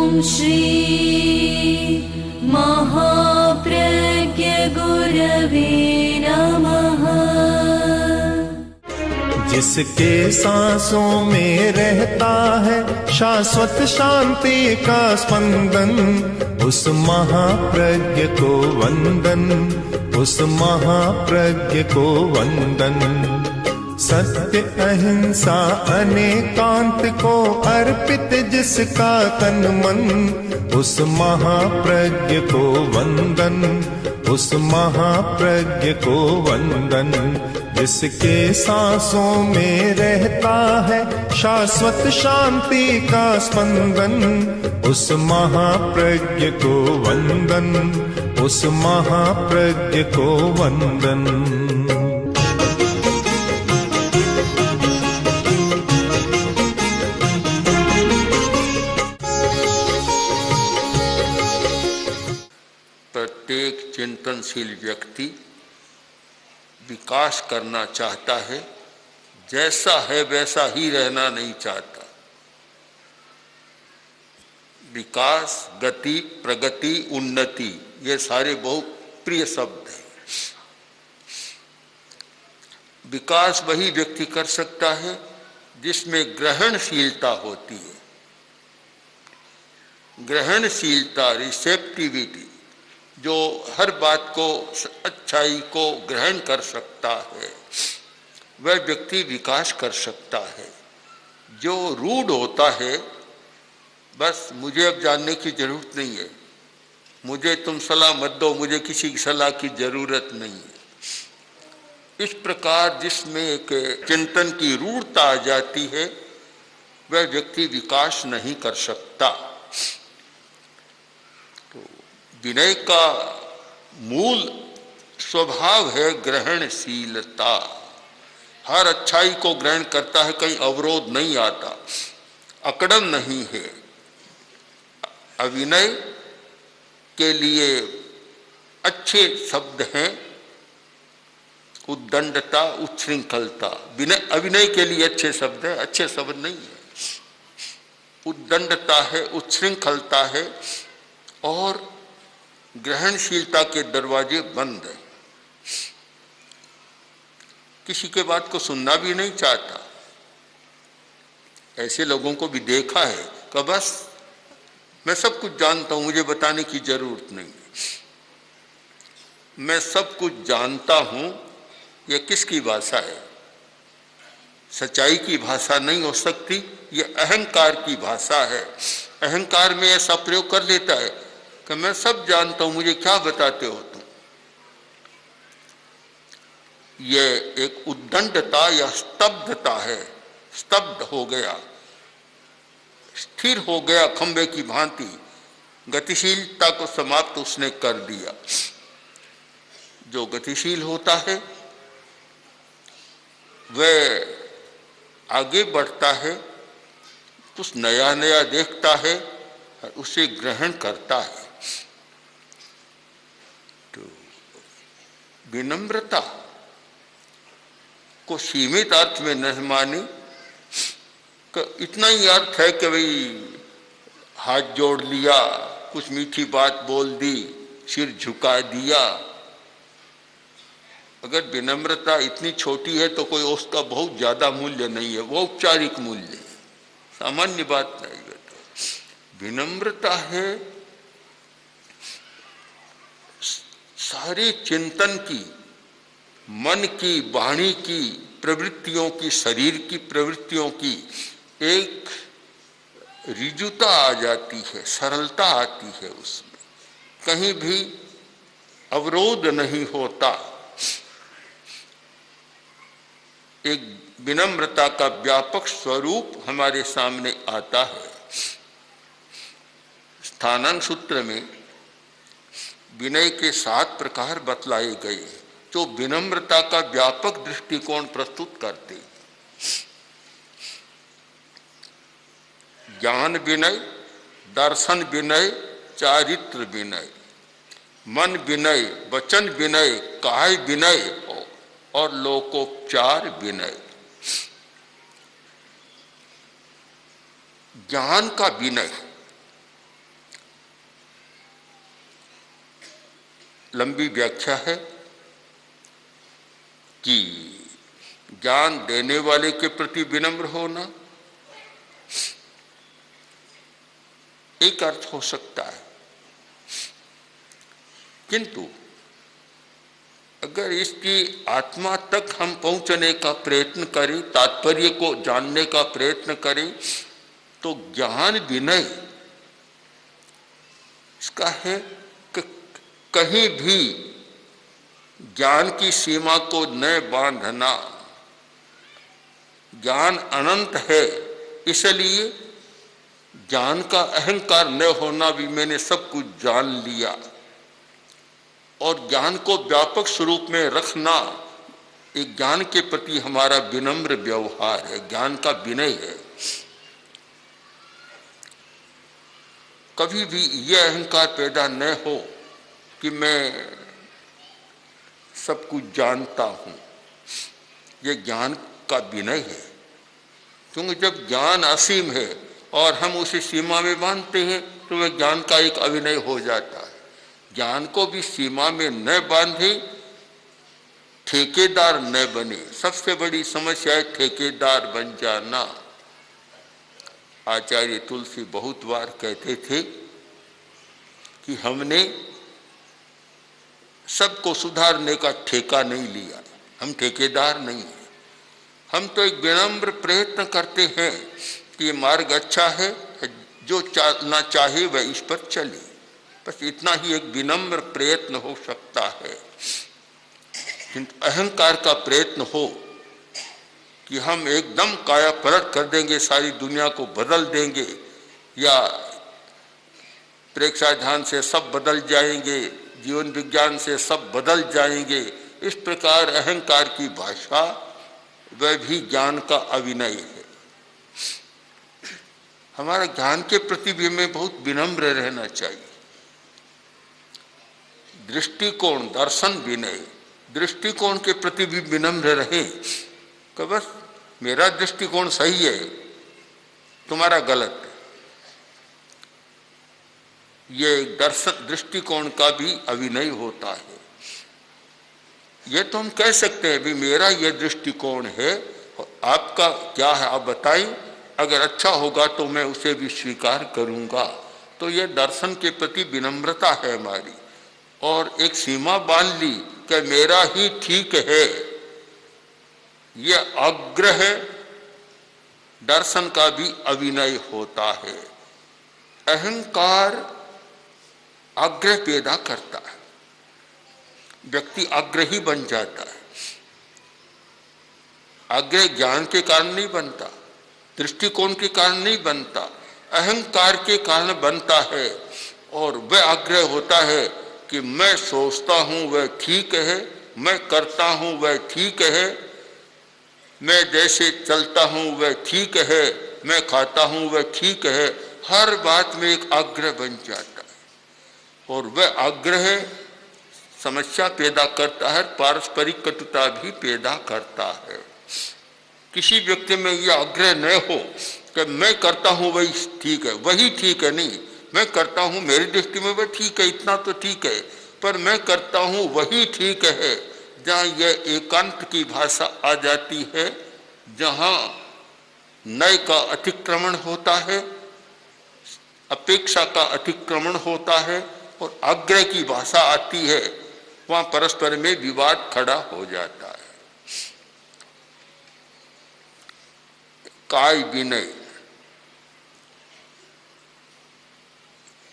श्री महाप्रज्ञ गुरवे नमः। जिसके सांसों में रहता है शाश्वत शांति का स्पंदन, उस महाप्रज्ञ को वंदन, उस महाप्रज्ञ को वंदन। सत्य अहिंसा अनेकांत को अर्पित जिसका तन मन, उस महाप्रज्ञ को वंदन, उस महाप्रज्ञ को वंदन। जिसके सांसों में रहता है शाश्वत शांति का स्पंदन, उस महाप्रज्ञ को वंदन, उस महाप्रज्ञ को वंदन। प्रत्येक चिंतनशील व्यक्ति विकास करना चाहता है, जैसा है वैसा ही रहना नहीं चाहता। विकास, गति, प्रगति, उन्नति, ये सारे बहुत प्रिय शब्द हैं। विकास वही व्यक्ति कर सकता है जिसमें ग्रहणशीलता होती है। ग्रहणशीलता, रिसेप्टिविटी, जो हर बात को, अच्छाई को ग्रहण कर सकता है, वह व्यक्ति विकास कर सकता है। जो रूढ़ होता है, बस मुझे अब जानने की जरूरत नहीं है, मुझे तुम सलाह मत दो, मुझे किसी की सलाह की जरूरत नहीं है। इस प्रकार जिसमें एक चिंतन की रूढ़ता आ जाती है, वह व्यक्ति विकास नहीं कर सकता। विनय का मूल स्वभाव है ग्रहणशीलता। हर अच्छाई को ग्रहण करता है, कहीं अवरोध नहीं आता, अकड़न नहीं है। अविनय के लिए अच्छे शब्द हैं उद्दंडता, उच्छृंखलता। अविनय के लिए अच्छे शब्द है, अच्छे शब्द नहीं है। उद्दंडता है, उच्छृंखलता है, और ग्रहणशीलता के दरवाजे बंद हैं। किसी के बात को सुनना भी नहीं चाहता। ऐसे लोगों को भी देखा है कि बस मैं सब कुछ जानता हूं, मुझे बताने की जरूरत नहीं। मैं सब कुछ जानता हूं, यह किसकी भाषा है? सच्चाई की भाषा नहीं हो सकती, यह अहंकार की भाषा है। अहंकार में ऐसा प्रयोग कर लेता है कि मैं सब जानता हूं, मुझे क्या बताते हो तुम। ये एक उद्दंडता या स्तब्धता है। स्तब्ध हो गया, स्थिर हो गया खंबे की भांति, गतिशीलता को समाप्त उसने कर दिया। जो गतिशील होता है वह आगे बढ़ता है, कुछ नया नया देखता है और उसे ग्रहण करता है। विनम्रता को सीमित अर्थ में नहीं माने, इतना ही अर्थ है कि भाई हाथ जोड़ लिया, कुछ मीठी बात बोल दी, सिर झुका दिया। अगर विनम्रता इतनी छोटी है तो कोई उसका बहुत ज्यादा मूल्य नहीं है, वो औपचारिक मूल्य है, सामान्य बात नहीं है। विनम्रता है सारे चिंतन की, मन की, वाणी की, प्रवृत्तियों की, शरीर की प्रवृत्तियों की एक ऋजुता आ जाती है, सरलता आती है, उसमें कहीं भी अवरोध नहीं होता। एक विनम्रता का व्यापक स्वरूप हमारे सामने आता है। स्थानांग सूत्र में विनय के 7 प्रकार बतलाए गए जो विनम्रता का व्यापक दृष्टिकोण प्रस्तुत करते हैं। ज्ञान विनय, दर्शन विनय, चारित्र विनय, मन विनय, वचन विनय, काय विनय और लोकोपचार विनय। ज्ञान का विनय लंबी व्याख्या है कि ज्ञान देने वाले के प्रति विनम्र होना एक अर्थ हो सकता है, किंतु अगर इसकी आत्मा तक हम पहुंचने का प्रयत्न करें, तात्पर्य को जानने का प्रयत्न करें, तो ज्ञान विनय इसका है कि कहीं भी ज्ञान की सीमा को न बांधना। ज्ञान अनंत है, इसलिए ज्ञान का अहंकार न होना भी मैंने सब कुछ जान लिया, और ज्ञान को व्यापक स्वरूप में रखना एक ज्ञान के प्रति हमारा विनम्र व्यवहार है, ज्ञान का विनय है। कभी भी यह अहंकार पैदा न हो कि मैं सब कुछ जानता हूं, यह ज्ञान का विनय है। क्योंकि जब ज्ञान असीम है और हम उसे सीमा में बांधते हैं तो वह ज्ञान का एक अविनय हो जाता है। ज्ञान को भी सीमा में न बांधे, ठेकेदार न बने। सबसे बड़ी समस्या है ठेकेदार बन जाना। आचार्य तुलसी बहुत बार कहते थे कि हमने सबको सुधारने का ठेका नहीं लिया, हम ठेकेदार नहीं हैं। हम तो एक विनम्र प्रयत्न करते हैं कि ये मार्ग अच्छा है, जो चलना चाहे वह इस पर चले। बस इतना ही एक विनम्र प्रयत्न हो सकता है। किंतु अहंकार का प्रयत्न हो कि हम एकदम काया पलट कर देंगे, सारी दुनिया को बदल देंगे, या प्रेक्षा ध्यान से सब बदल जाएंगे, जीवन विज्ञान से सब बदल जाएंगे, इस प्रकार अहंकार की भाषा वह भी ज्ञान का अविनय है। हमारा ज्ञान के प्रति भी हमें बहुत विनम्र रहना चाहिए। दृष्टिकोण, दर्शन विनय, दृष्टिकोण के प्रति भी विनम्र रहे कि बस मेरा दृष्टिकोण सही है, तुम्हारा गलत है। ये दर्शन दृष्टिकोण का भी अविनय होता है। ये तो हम कह सकते हैं भी मेरा ये दृष्टिकोण है, आपका क्या है आप बताइए, अगर अच्छा होगा तो मैं उसे भी स्वीकार करूंगा। तो ये दर्शन के प्रति विनम्रता है हमारी। और एक सीमा बांध ली कि मेरा ही ठीक है, यह आग्रह दर्शन का भी अविनय होता है। अहंकार आग्रह पैदा करता है, व्यक्ति आग्रही बन जाता है। आग्रह ज्ञान के कारण नहीं बनता, दृष्टिकोण के कारण नहीं बनता, अहंकार के कारण बनता है। और वह आग्रह होता है कि मैं सोचता हूं वह ठीक है, मैं करता हूं वह ठीक है, मैं जैसे चलता हूं वह ठीक है, मैं खाता हूं वह ठीक है। हर बात में एक आग्रह बन जाता है और वह आग्रह समस्या पैदा करता है, पारस्परिक कटुता भी पैदा करता है। किसी व्यक्ति में यह आग्रह न हो कि मैं करता हूं वही ठीक है, वही ठीक है, नहीं मैं करता हूं मेरी दृष्टि में वह ठीक है, इतना तो ठीक है, पर मैं करता हूं वही ठीक है। जहाँ यह एकांत की भाषा आ जाती है, जहाँ नय का अतिक्रमण होता है, अपेक्षा का अतिक्रमण होता है और आग्रह की भाषा आती है, वहाँ परस्पर में विवाद खड़ा हो जाता है। काय विनय,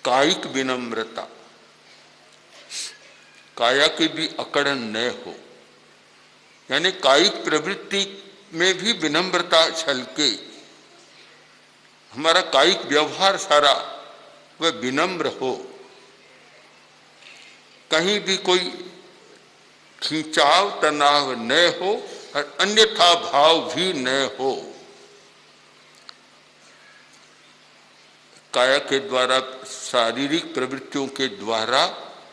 कायिक विनम्रता, काया की भी अकड़न न हो, यानी कायिक प्रवृत्ति में भी विनम्रता छलके। हमारा कायिक व्यवहार सारा वह विनम्र हो, कहीं भी कोई खिंचाव तनाव न हो और अन्यथा भाव भी न हो। काया के द्वारा, शारीरिक प्रवृत्तियों के द्वारा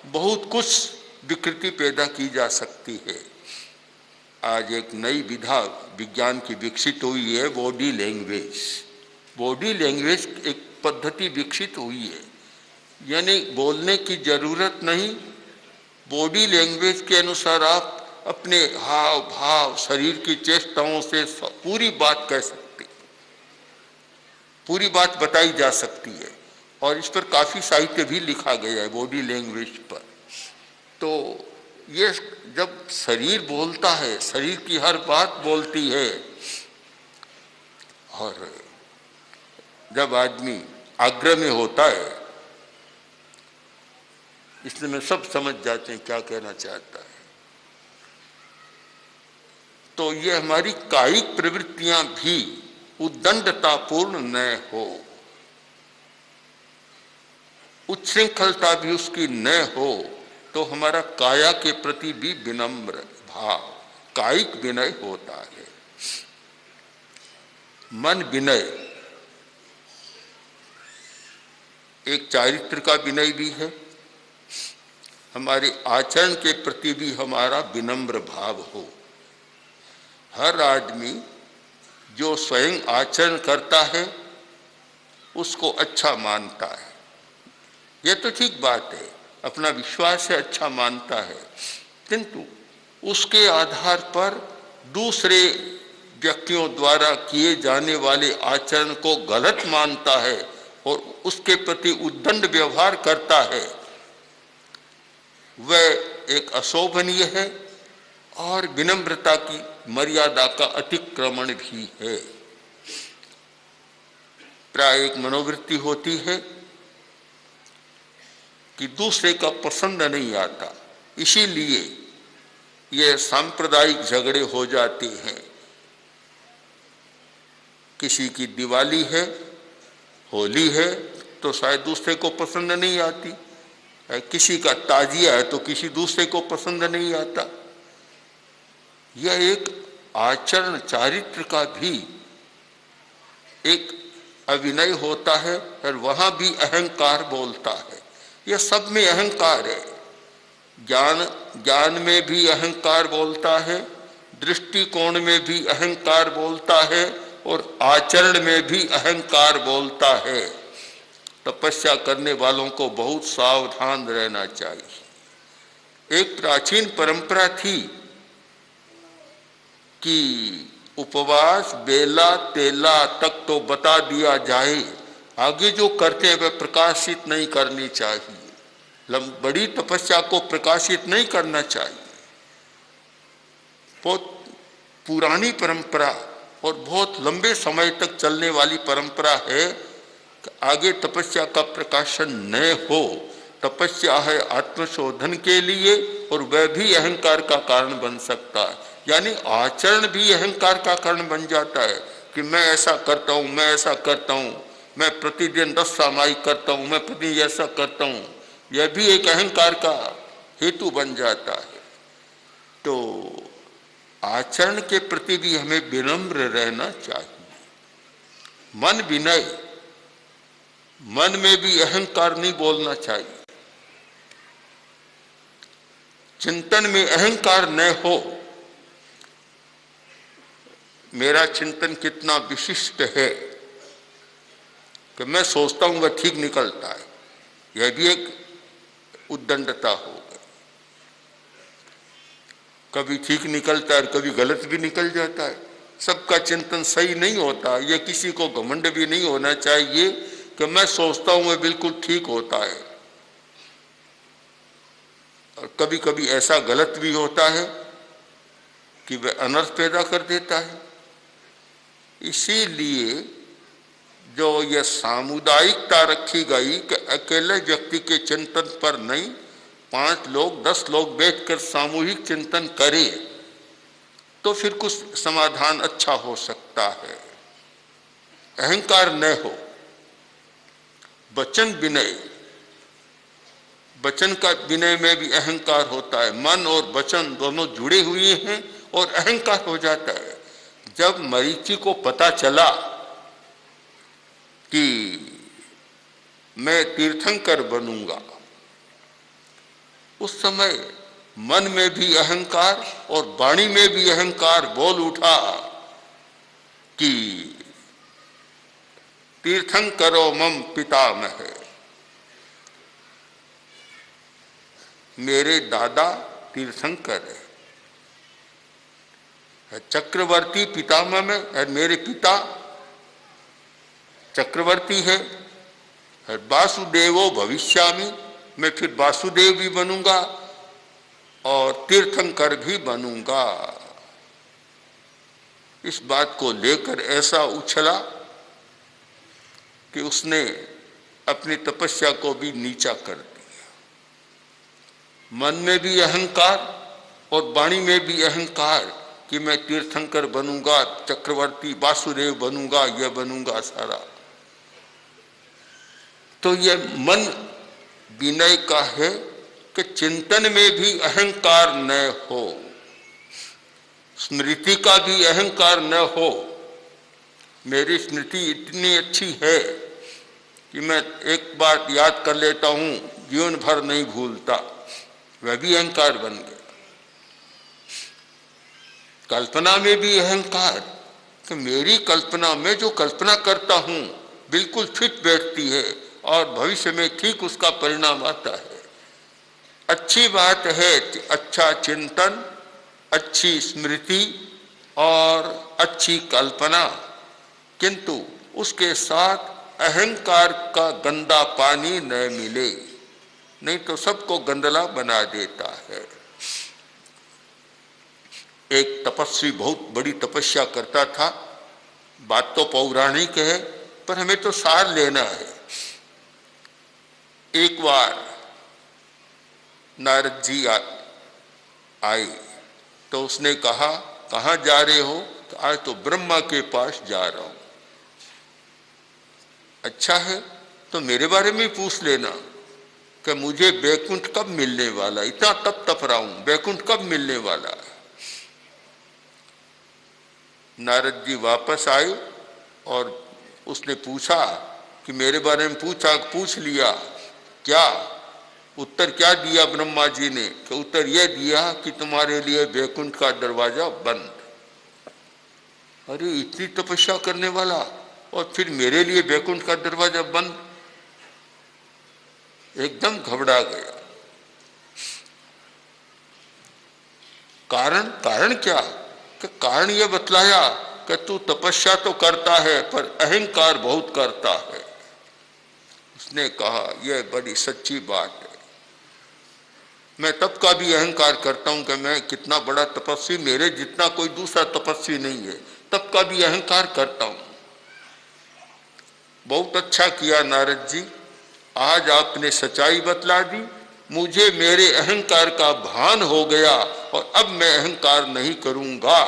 बहुत कुछ विकृति पैदा की जा सकती है। आज एक नई विधा विज्ञान की विकसित हुई है, बॉडी लैंग्वेज। बॉडी लैंग्वेज एक पद्धति विकसित हुई है, यानी बोलने की जरूरत नहीं, बॉडी लैंग्वेज के अनुसार आप अपने हाव भाव, शरीर की चेष्टाओं से पूरी बात कह सकते, पूरी बात बताई जा सकती है। और इस पर काफी साहित्य भी लिखा गया है बॉडी लैंग्वेज पर। तो ये जब शरीर बोलता है, शरीर की हर बात बोलती है, और जब आदमी आग्रह में होता है, इसलिए मैं सब समझ जाते हैं क्या कहना चाहता है। तो ये हमारी कायिक प्रवृत्तियां भी उद्दंडतापूर्ण न हो, उच्छृंखलता भी उसकी न हो, तो हमारा काया के प्रति भी विनम्र भाव, कायिक विनय होता है। मन विनय एक चारित्र का विनय भी है, हमारे आचरण के प्रति भी हमारा विनम्र भाव हो। हर आदमी जो स्वयं आचरण करता है उसको अच्छा मानता है, यह तो ठीक बात है, अपना विश्वास से अच्छा मानता है, किंतु उसके आधार पर दूसरे व्यक्तियों द्वारा किए जाने वाले आचरण को गलत मानता है और उसके प्रति उद्दंड व्यवहार करता है, वह एक अशोभनीय है और विनम्रता की मर्यादा का अतिक्रमण भी है। प्राय एक मनोवृत्ति होती है कि दूसरे का पसंद नहीं आता, इसीलिए यह सांप्रदायिक झगड़े हो जाते हैं। किसी की दिवाली है, होली है, तो शायद दूसरे को पसंद नहीं आती, किसी का ताजिया है तो किसी दूसरे को पसंद नहीं आता। यह एक आचरण चारित्र का भी एक अभिनय होता है और वहां भी अहंकार बोलता है। यह सब में अहंकार है, ज्ञान में भी अहंकार बोलता है, दृष्टिकोण में भी अहंकार बोलता है और आचरण में भी अहंकार बोलता है। तपस्या करने वालों को बहुत सावधान रहना चाहिए। एक प्राचीन परंपरा थी कि उपवास बेला तेला तक तो बता दिया जाए, आगे जो करते हैं वह प्रकाशित नहीं करनी चाहिए। बड़ी तपस्या को प्रकाशित नहीं करना चाहिए। बहुत पुरानी परंपरा और बहुत लंबे समय तक चलने वाली परंपरा है कि आगे तपस्या का प्रकाशन न हो। तपस्या है आत्मशोधन के लिए और वह भी अहंकार का कारण बन सकता है, यानी आचरण भी अहंकार का कारण बन जाता है कि मैं ऐसा करता हूँ, मैं ऐसा करता हूँ, मैं प्रतिदिन 10 सामायिक करता हूँ, मैं प्रतिदिन ऐसा करता हूँ, यह भी एक अहंकार का हेतु बन जाता है। तो आचरण के प्रति भी हमें विनम्र रहना चाहिए। मन विनय, मन में भी अहंकार नहीं बोलना चाहिए। चिंतन में अहंकार न हो, मेरा चिंतन कितना विशिष्ट है कि मैं सोचता हूं वह ठीक निकलता है, यह भी एक उद्दंडता हो गई। कभी ठीक निकलता है और कभी गलत भी निकल जाता है। सबका चिंतन सही नहीं होता। यह किसी को घमंड भी नहीं होना चाहिए कि मैं सोचता हूं वह बिल्कुल ठीक होता है, और कभी कभी ऐसा गलत भी होता है कि वह अनर्थ पैदा कर देता है। इसीलिए जो यह सामुदायिकता रखी गई कि अकेले व्यक्ति के चिंतन पर नहीं, 5 लोग 10 लोग बैठकर सामूहिक चिंतन करें तो फिर कुछ समाधान अच्छा हो सकता है। अहंकार न हो। वचन विनय, वचन का विनय में भी अहंकार होता है। मन और वचन दोनों जुड़े हुए हैं और अहंकार हो जाता है। जब मरीचि को पता चला कि मैं तीर्थंकर बनूंगा, उस समय मन में भी अहंकार और वाणी में भी अहंकार बोल उठा कि तीर्थंकरो मम पितामह। मेरे दादा तीर्थंकर है, चक्रवर्ती पितामह में है, मेरे पिता चक्रवर्ती है, वासुदेवो भविष्यामि, मैं फिर वासुदेव भी बनूंगा और तीर्थंकर भी बनूंगा। इस बात को लेकर ऐसा उछला कि उसने अपनी तपस्या को भी नीचा कर दिया। मन में भी अहंकार और वाणी में भी अहंकार कि मैं तीर्थंकर बनूंगा, चक्रवर्ती वासुदेव बनूंगा, यह बनूंगा सारा। तो यह मन विनय का है कि चिंतन में भी अहंकार न हो, स्मृति का भी अहंकार न हो। मेरी स्मृति इतनी अच्छी है कि मैं एक बार याद कर लेता हूं, जीवन भर नहीं भूलता, वह भी अहंकार बन गया। कल्पना में भी अहंकार कि मेरी कल्पना में जो कल्पना करता हूं बिल्कुल फिट बैठती है और भविष्य में ठीक उसका परिणाम आता है। अच्छी बात है, अच्छा चिंतन, अच्छी स्मृति और अच्छी कल्पना, किंतु उसके साथ अहंकार का गंदा पानी न मिले, नहीं तो सबको गंदला बना देता है। एक तपस्वी बहुत बड़ी तपस्या करता था, बात तो पौराणिक है पर हमें तो सार लेना है। एक बार नारद जी आए तो उसने कहा, कहाँ जा रहे हो? तो आज तो ब्रह्मा के पास जा रहा हूं। अच्छा है, तो मेरे बारे में पूछ लेना कि मुझे बैकुंठ कब मिलने वाला, इतना तप रहा हूं, बैकुंठ कब मिलने वाला है। नारद जी वापस आए और उसने पूछा कि मेरे बारे में पूछ लिया क्या? उत्तर क्या दिया ब्रह्मा जी ने? कि उत्तर यह दिया कि तुम्हारे लिए बैकुंठ का दरवाजा बंद। अरे इतनी तपस्या करने वाला और फिर मेरे लिए बैकुंठ का दरवाजा बंद, एकदम घबरा गया। कारण क्या? कि कारण यह बतलाया कि तू तपस्या तो करता है पर अहंकार बहुत करता है। उसने कहा यह बड़ी सच्ची बात है, मैं तब का भी अहंकार करता हूं कि मैं कितना बड़ा तपस्वी, मेरे जितना कोई दूसरा तपस्वी नहीं है, तब का भी अहंकार करता हूं। बहुत अच्छा किया नारद जी, आज आपने सच्चाई बतला दी, मुझे मेरे अहंकार का भान हो गया और अब मैं अहंकार नहीं करूंगा।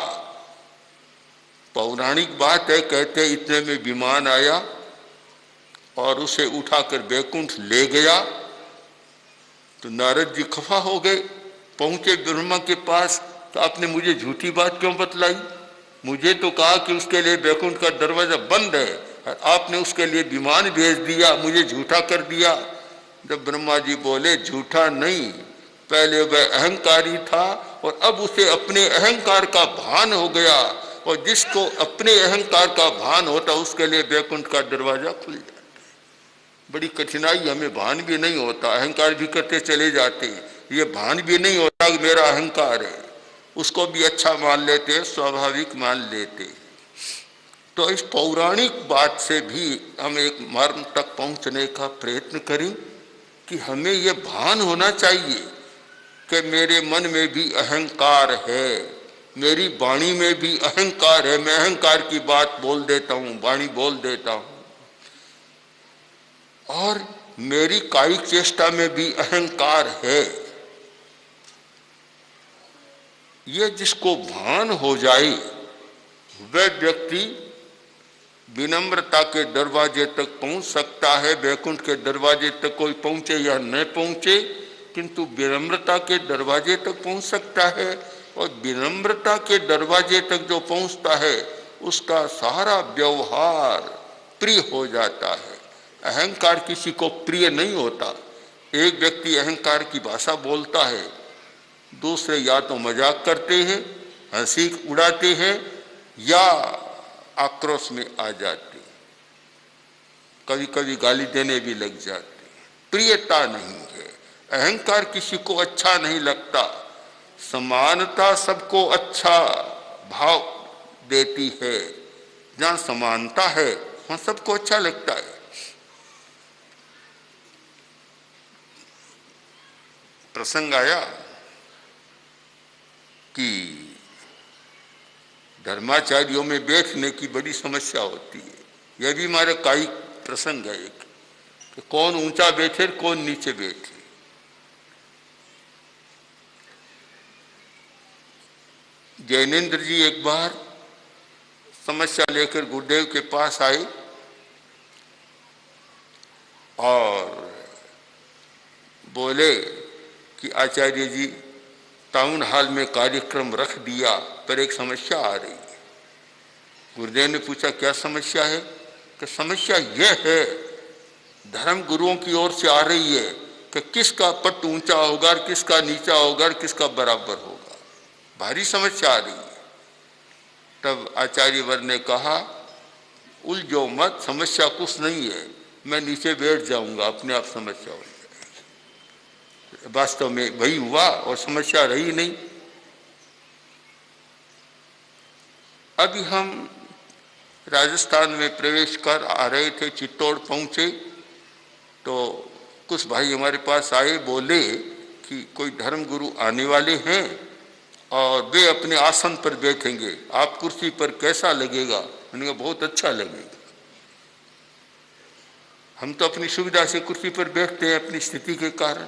पौराणिक बात है, कहते इतने में विमान आया और उसे उठाकर बैकुंठ ले गया। तो नारद जी खफा हो गए, पहुंचे ब्रह्मा के पास, तो आपने मुझे झूठी बात क्यों बतलाई? मुझे तो कहा कि उसके लिए बैकुंठ का दरवाजा बंद है, आपने उसके लिए विमान भेज दिया, मुझे झूठा कर दिया। जब ब्रह्मा जी बोले झूठा नहीं, पहले वह अहंकारी था और अब उसे अपने अहंकार का भान हो गया, और जिसको अपने अहंकार का भान होता उसके लिए बैकुंठ का दरवाजा खुल जाता। बड़ी कठिनाई, हमें भान भी नहीं होता, अहंकार भी करते चले जाते, ये भान भी नहीं होता कि मेरा अहंकार है, उसको भी अच्छा मान लेते, स्वाभाविक मान लेते। तो इस पौराणिक बात से भी हम एक मर्म तक पहुंचने का प्रयत्न करें कि हमें यह भान होना चाहिए कि मेरे मन में भी अहंकार है, मेरी वाणी में भी अहंकार है, मैं अहंकार की बात बोल देता हूँ, वाणी बोल देता हूँ, और मेरी कायिक चेष्टा में भी अहंकार है। ये जिसको भान हो जाए वह व्यक्ति विनम्रता के दरवाजे तक पहुंच सकता है। बैकुंठ के दरवाजे तक कोई पहुंचे या न पहुंचे, किंतु विनम्रता के दरवाजे तक पहुंच सकता है, और विनम्रता के दरवाजे तक जो पहुंचता है उसका सारा व्यवहार प्रिय हो जाता है। अहंकार किसी को प्रिय नहीं होता। एक व्यक्ति अहंकार की भाषा बोलता है, दूसरे या तो मजाक करते हैं, हंसी उड़ाते हैं, या आक्रोश में आ जाते, कभी कभी गाली देने भी लग जाते। प्रियता नहीं है। अहंकार किसी को अच्छा नहीं लगता। समानता सबको अच्छा भाव देती है। जहाँ समानता है वहाँ सबको अच्छा लगता है। प्रसंग आया कि धर्माचार्यों में बैठने की बड़ी समस्या होती है। यह भी हमारे कायिक प्रसंग है एक, कि कौन ऊंचा बैठे कौन नीचे बैठे। जैनेन्द्र जी एक बार समस्या लेकर गुरुदेव के पास आए और बोले कि आचार्य जी, टाउन हॉल में कार्यक्रम रख दिया पर एक समस्या आ रही है। गुरुदेव ने पूछा क्या समस्या है? कि समस्या यह है, धर्म गुरुओं की ओर से आ रही है कि किसका पट ऊंचा होगा और किसका नीचा होगा और किसका बराबर होगा। भारी समस्या आ रही है। तब आचार्य वर ने कहा, उलझो मत, समस्या कुछ नहीं है, मैं नीचे बैठ जाऊंगा, अपने आप समस्या हो जाएगी। वास्तव में वही हुआ और समस्या रही नहीं। अभी हम राजस्थान में प्रवेश कर आ रहे थे, चित्तौड़ पहुंचे तो कुछ भाई हमारे पास आए, बोले कि कोई धर्म गुरु आने वाले हैं और वे अपने आसन पर बैठेंगे, आप कुर्सी पर कैसा लगेगा? उन्हें कहा बहुत अच्छा लगेगा। हम तो अपनी सुविधा से कुर्सी पर बैठते हैं अपनी स्थिति के कारण।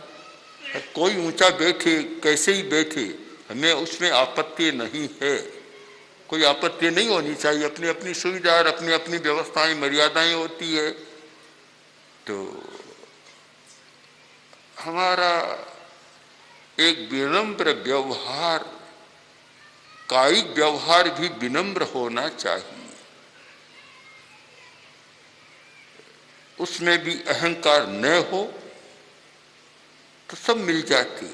कोई ऊंचा बैठे कैसे ही बैठे, हमें उसमें आपत्ति नहीं है, कोई आपत्ति नहीं होनी चाहिए। अपनी अपनी सुविधा और अपनी अपनी व्यवस्थाएं मर्यादाएं होती है। तो हमारा एक विनम्र व्यवहार, कायिक व्यवहार भी विनम्र होना चाहिए। उसमें भी अहंकार न हो तो सब मिल जाती।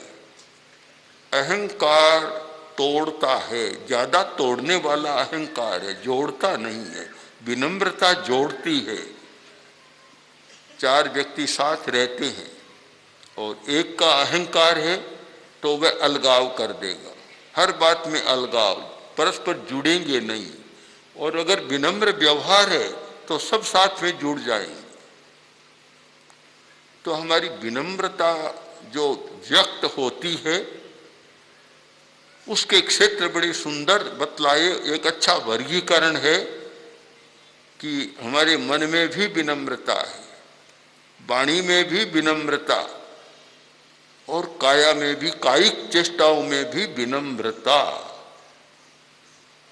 अहंकार तोड़ता है, ज्यादा तोड़ने वाला अहंकार है, जोड़ता नहीं है। विनम्रता जोड़ती है। चार व्यक्ति साथ रहते हैं और एक का अहंकार है तो वह अलगाव कर देगा, हर बात में अलगाव, परस्पर जुड़ेंगे नहीं। और अगर विनम्र व्यवहार है तो सब साथ में जुड़ जाएंगे। तो हमारी विनम्रता जो व्यक्त होती है उसके क्षेत्र बड़े सुंदर बतलाए। एक अच्छा वर्गीकरण है कि हमारे मन में भी विनम्रता है, वाणी में भी विनम्रता और काया में भी, कायिक चेष्टाओं में भी विनम्रता।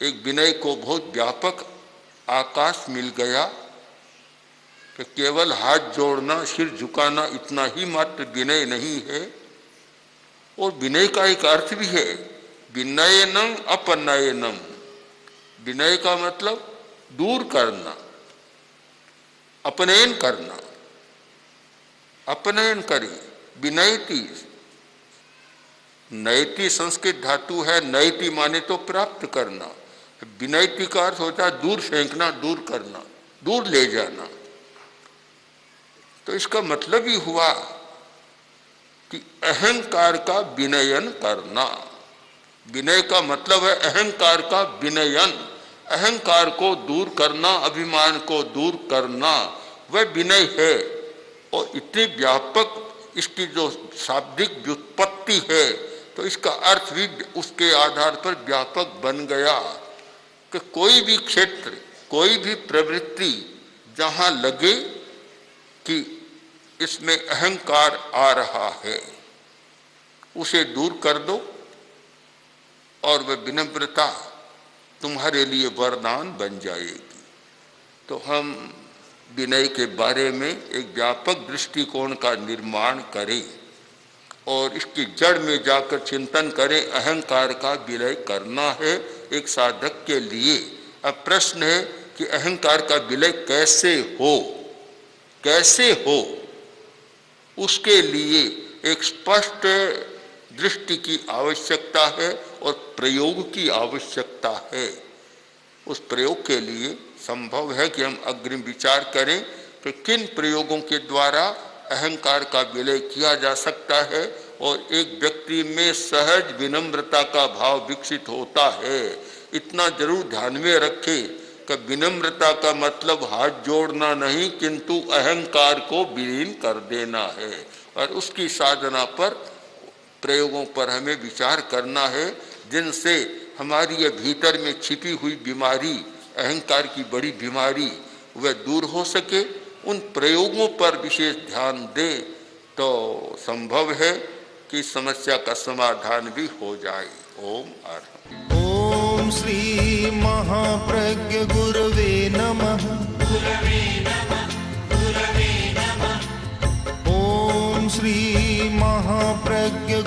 एक विनय को बहुत व्यापक आकाश मिल गया कि केवल हाथ जोड़ना, सिर झुकाना, इतना ही मात्र विनय नहीं है। और विनय का एक अर्थ भी है, विनयनम अपनयनम। विनय का मतलब दूर करना, अपनयन करना, अपनयन करें। विनयति, नयति संस्कृत धातु है, नयति माने तो प्राप्त करना। विनयति का अर्थ होता है दूर फेंकना, दूर करना, दूर ले जाना। तो इसका मतलब ही हुआ कि अहंकार का विनयन करना। विनय का मतलब है अहंकार का विनयन, अहंकार को दूर करना, अभिमान को दूर करना, वह विनय है। और इतनी व्यापक इसकी जो शाब्दिक व्युत्पत्ति है तो इसका अर्थ भी उसके आधार पर व्यापक बन गया कि कोई भी क्षेत्र, कोई भी प्रवृत्ति जहाँ लगे कि इसमें अहंकार आ रहा है, उसे दूर कर दो और वह विनम्रता तुम्हारे लिए वरदान बन जाएगी। तो हम विनय के बारे में एक व्यापक दृष्टिकोण का निर्माण करें और इसकी जड़ में जाकर चिंतन करें। अहंकार का विलय करना है एक साधक के लिए। अब प्रश्न है कि अहंकार का विलय कैसे हो, कैसे हो? उसके लिए एक स्पष्ट दृष्टि की आवश्यकता है और प्रयोग की आवश्यकता है। उस प्रयोग के लिए संभव है कि हम अग्रिम विचार करें कि किन प्रयोगों के द्वारा अहंकार का विलय किया जा सकता है और एक व्यक्ति में सहज विनम्रता का भाव विकसित होता है। इतना जरूर ध्यान में रखें कि विनम्रता का मतलब हाथ जोड़ना नहीं, किंतु अहंकार को विलीन कर देना है और उसकी साधना पर, प्रयोगों पर हमें विचार करना है, जिनसे हमारी ये भीतर में छिपी हुई बीमारी, अहंकार की बड़ी बीमारी, वह दूर हो सके। उन प्रयोगों पर विशेष ध्यान दें तो संभव है कि समस्या का समाधान भी हो जाए। ओम अर्हम्। ओम श्री महाप्रज्ञ गुरवे नमः। ओम श्री महाप्रज्ञ